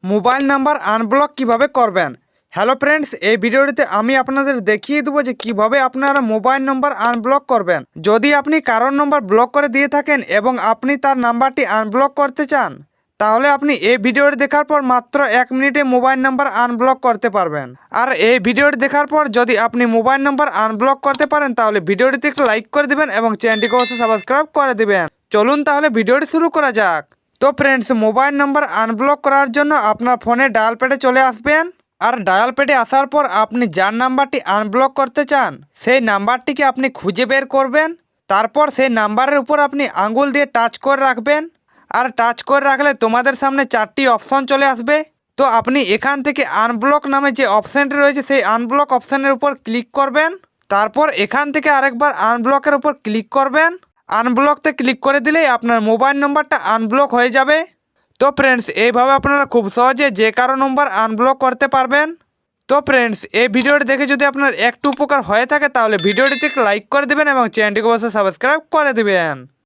Mobile number unblock কিভাবে করবেন। Hello friends, এই ভিডিওটিতে আমি আপনাদের দেখিয়ে দেবো যে কিভাবে আপনারা মোবাইল নাম্বার আনব্লক করবেন। যদি আপনি কারোর নাম্বার ব্লক করে দিয়ে থাকেন এবং আপনি তার নাম্বারটি আনব্লক করতে চান, তাহলে আপনি এই ভিডিওটি দেখার পর মাত্র 1 মিনিটে মোবাইল নাম্বার আনব্লক করতে পারবেন। আর এই ভিডিওটি দেখার পর যদি আপনি মোবাইল নাম্বার আনব্লক করতে পারেন, তাহলে ভিডিওটিতে একটু লাইক করে দিবেন এবং চ্যানেলটিকে অবশ্যই সাবস্ক্রাইব করে দিবেন। চলুন তাহলে ভিডিওটি শুরু করা যাক। তো ফ্রেন্ডস, মোবাইল নাম্বার আনব্লক করার জন্য আপনার ফোনে ডায়াল প্যাডে চলে আসবেন। আর ডায়াল প্যাডে আসার পর আপনি যার নাম্বারটি আনব্লক করতে চান সেই নাম্বারটিকে আপনি খুঁজে বের করবেন। তারপর সেই নাম্বারের উপর আপনি আঙ্গুল দিয়ে টাচ করে রাখবেন। আর টাচ করে রাখলে তোমাদের সামনে 4টি অপশন চলে আসবে। তো আপনি এখান থেকে আনব্লক নামে যে অপশানটি রয়েছে সেই আনব্লক অপশানের উপর ক্লিক করবেন। তারপর এখান থেকে আরেকবার আনব্লকের উপর ক্লিক করবেন। আনব্লকতে ক্লিক করে দিলেই আপনার মোবাইল নম্বরটা আনব্লক হয়ে যাবে। তো ফ্রেন্ডস, এইভাবে আপনারা খুব সহজে যে কারো নম্বর আনব্লক করতে পারবেন। তো ফ্রেন্ডস, এই ভিডিওটি দেখে যদি আপনার একটু উপকার হয়ে থাকে তাহলে ভিডিওটিতে লাইক করে দেবেন এবং চ্যানেলটিকে অবশ্যই সাবস্ক্রাইব করে দেবেন।